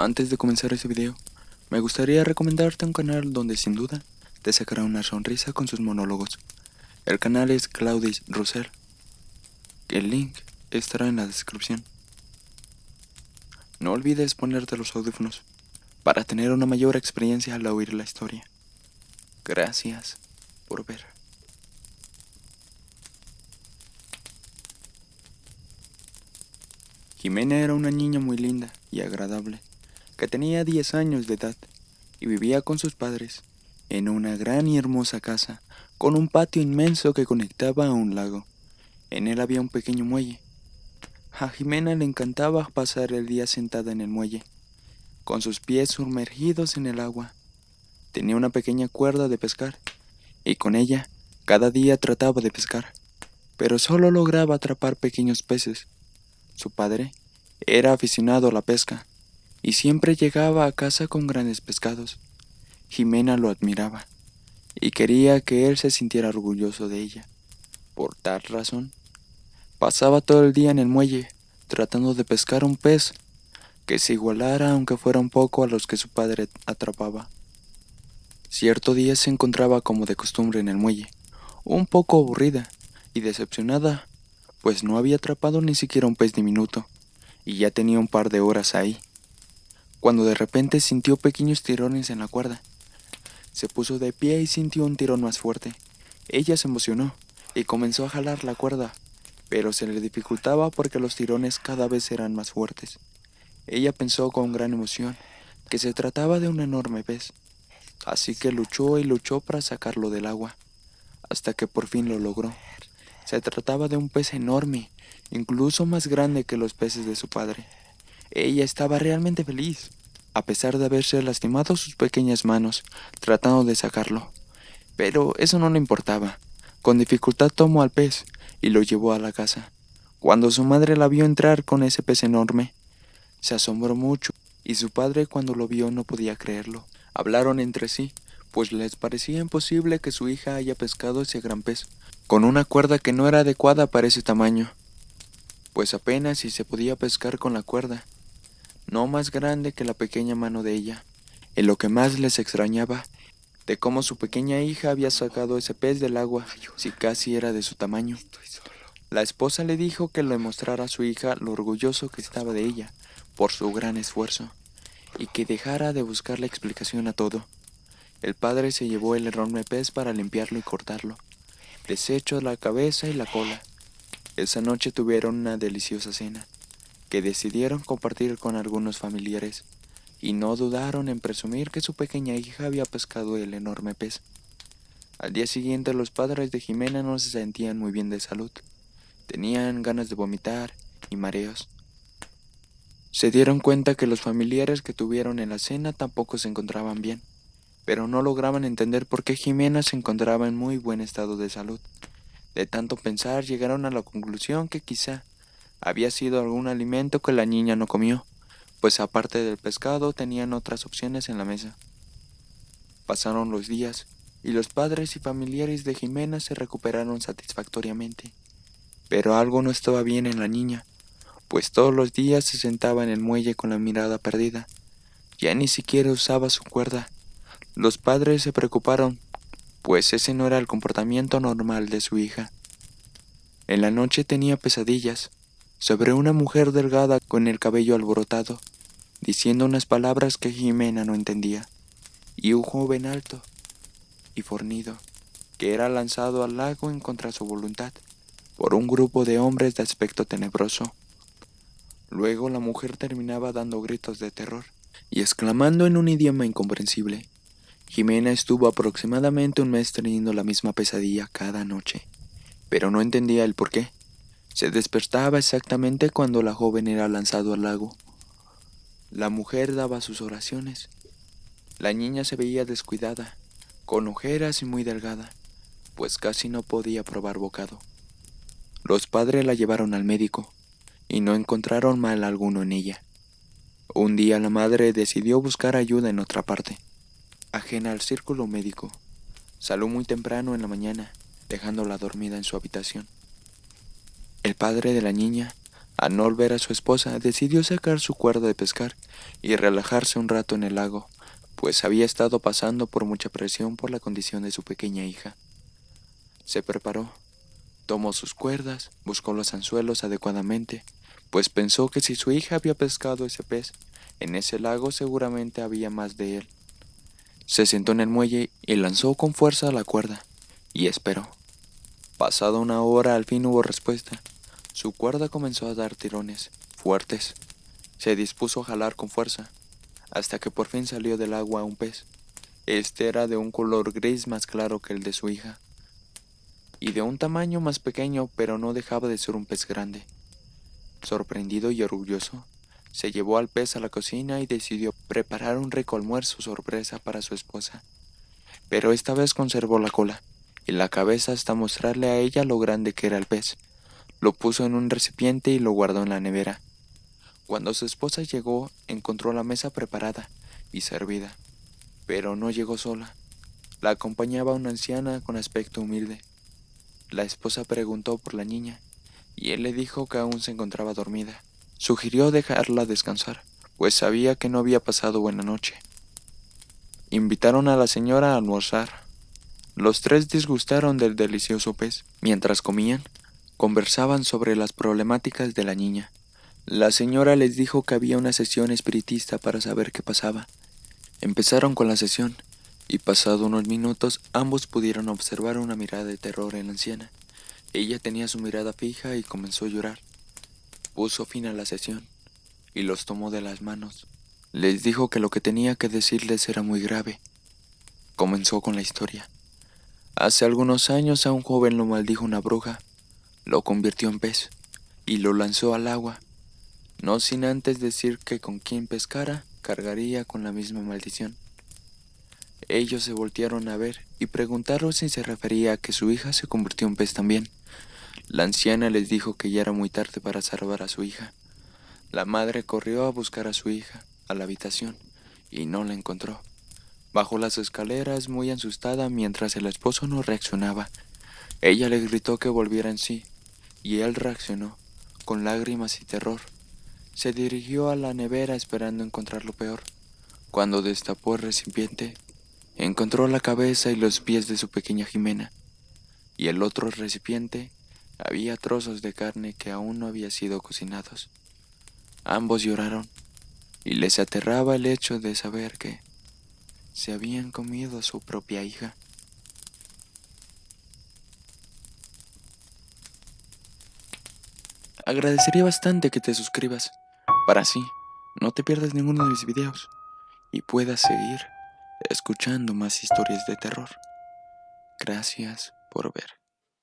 Antes de comenzar este video, me gustaría recomendarte un canal donde sin duda te sacará una sonrisa con sus monólogos. El canal es Claudis Russell. El link estará en la descripción. No olvides ponerte los audífonos para tener una mayor experiencia al oír la historia. Gracias por ver. Jimena era una niña muy linda y agradable, que tenía 10 años de edad y vivía con sus padres en una gran y hermosa casa con un patio inmenso que conectaba a un lago. En él había un pequeño muelle. A Jimena le encantaba pasar el día sentada en el muelle, con sus pies sumergidos en el agua. Tenía una pequeña cuerda de pescar y con ella cada día trataba de pescar, pero solo lograba atrapar pequeños peces. Su padre era aficionado a la pesca y siempre llegaba a casa con grandes pescados. Jimena lo admiraba y quería que él se sintiera orgulloso de ella. Por tal razón, pasaba todo el día en el muelle tratando de pescar un pez que se igualara aunque fuera un poco a los que su padre atrapaba. Cierto día se encontraba como de costumbre en el muelle, un poco aburrida y decepcionada, pues no había atrapado ni siquiera un pez diminuto y ya tenía un par de horas ahí, cuando de repente sintió pequeños tirones en la cuerda. Se puso de pie y sintió un tirón más fuerte. Ella se emocionó y comenzó a jalar la cuerda, pero se le dificultaba porque los tirones cada vez eran más fuertes. Ella pensó con gran emoción que se trataba de un enorme pez, así que luchó y luchó para sacarlo del agua, hasta que por fin lo logró. Se trataba de un pez enorme, incluso más grande que los peces de su padre. Ella estaba realmente feliz, a pesar de haberse lastimado sus pequeñas manos tratando de sacarlo. Pero eso no le importaba. Con dificultad tomó al pez y lo llevó a la casa. Cuando su madre la vio entrar con ese pez enorme, se asombró mucho, y su padre cuando lo vio no podía creerlo. Hablaron entre sí, pues les parecía imposible que su hija haya pescado ese gran pez, con una cuerda que no era adecuada para ese tamaño, pues apenas si se podía pescar con la cuerda, no más grande que la pequeña mano de ella. Y lo que más les extrañaba, de cómo su pequeña hija había sacado ese pez del agua, si casi era de su tamaño. La esposa le dijo que le mostrara a su hija lo orgulloso que estaba de ella por su gran esfuerzo, y que dejara de buscar la explicación a todo. El padre se llevó el enorme pez para limpiarlo y cortarlo, deshecho la cabeza y la cola. Esa noche tuvieron una deliciosa cena, que decidieron compartir con algunos familiares, y no dudaron en presumir que su pequeña hija había pescado el enorme pez. Al día siguiente los padres de Jimena no se sentían muy bien de salud. Tenían ganas de vomitar y mareos. Se dieron cuenta que los familiares que tuvieron en la cena tampoco se encontraban bien, pero no lograban entender por qué Jimena se encontraba en muy buen estado de salud. De tanto pensar llegaron a la conclusión que quizá había sido algún alimento que la niña no comió, pues aparte del pescado tenían otras opciones en la mesa. Pasaron los días y los padres y familiares de Jimena se recuperaron satisfactoriamente. Pero algo no estaba bien en la niña, pues todos los días se sentaba en el muelle con la mirada perdida. Ya ni siquiera usaba su cuerda. Los padres se preocuparon, pues ese no era el comportamiento normal de su hija. En la noche tenía pesadillas sobre una mujer delgada con el cabello alborotado, diciendo unas palabras que Jimena no entendía, y un joven alto y fornido, que era lanzado al lago en contra de su voluntad por un grupo de hombres de aspecto tenebroso. Luego la mujer terminaba dando gritos de terror y exclamando en un idioma incomprensible. Jimena estuvo aproximadamente un mes teniendo la misma pesadilla cada noche, pero no entendía el por qué. Se despertaba exactamente cuando la joven era lanzado al lago. La mujer daba sus oraciones. La niña se veía descuidada, con ojeras y muy delgada, pues casi no podía probar bocado. Los padres la llevaron al médico y no encontraron mal alguno en ella. Un día la madre decidió buscar ayuda en otra parte, ajena al círculo médico. Salió muy temprano en la mañana, dejándola dormida en su habitación. El padre de la niña, Al no ver a su esposa, decidió sacar su cuerda de pescar y relajarse un rato en el lago, pues había estado pasando por mucha presión por la condición de su pequeña hija. Se preparó, tomó sus cuerdas, buscó los anzuelos adecuadamente, pues pensó que si su hija había pescado ese pez, en ese lago seguramente había más de él. Se sentó en el muelle y lanzó con fuerza la cuerda, y esperó. Pasada una hora al fin hubo respuesta. Su cuerda comenzó a dar tirones fuertes. Se dispuso a jalar con fuerza, hasta que por fin salió del agua un pez. Este era de un color gris más claro que el de su hija, y de un tamaño más pequeño, pero no dejaba de ser un pez grande. Sorprendido y orgulloso, se llevó al pez a la cocina y decidió preparar un rico almuerzo sorpresa para su esposa. Pero esta vez conservó la cola y la cabeza hasta mostrarle a ella lo grande que era el pez. Lo puso en un recipiente y lo guardó en la nevera. Cuando su esposa llegó, encontró la mesa preparada y servida, pero no llegó sola. La acompañaba una anciana con aspecto humilde. La esposa preguntó por la niña, y él le dijo que aún se encontraba dormida. Sugirió dejarla descansar, pues sabía que no había pasado buena noche. Invitaron a la señora a almorzar. Los tres disgustaron del delicioso pez. Mientras comían, conversaban sobre las problemáticas de la niña. La señora les dijo que había una sesión espiritista para saber qué pasaba. Empezaron con la sesión, y pasado unos minutos ambos pudieron observar una mirada de terror en la anciana. Ella tenía su mirada fija y comenzó a llorar. Puso fin a la sesión, y los tomó de las manos. Les dijo que lo que tenía que decirles era muy grave. Comenzó con la historia. Hace algunos años a un joven lo maldijo una bruja, lo convirtió en pez, y lo lanzó al agua, no sin antes decir que con quien pescara cargaría con la misma maldición. Ellos se voltearon a ver y preguntaron si se refería a que su hija se convirtió en pez también. La anciana les dijo que ya era muy tarde para salvar a su hija. La madre corrió a buscar a su hija a la habitación y no la encontró. Bajó las escaleras muy asustada mientras el esposo no reaccionaba. Ella le gritó que volviera en sí, y él reaccionó, con lágrimas y terror. Se dirigió a la nevera esperando encontrar lo peor. Cuando destapó el recipiente, encontró la cabeza y los pies de su pequeña Jimena, y el otro recipiente había trozos de carne que aún no habían sido cocinados. Ambos lloraron, y les aterraba el hecho de saber que se habían comido a su propia hija. Agradecería bastante que te suscribas, para así no te pierdas ninguno de mis videos y puedas seguir escuchando más historias de terror. Gracias por ver.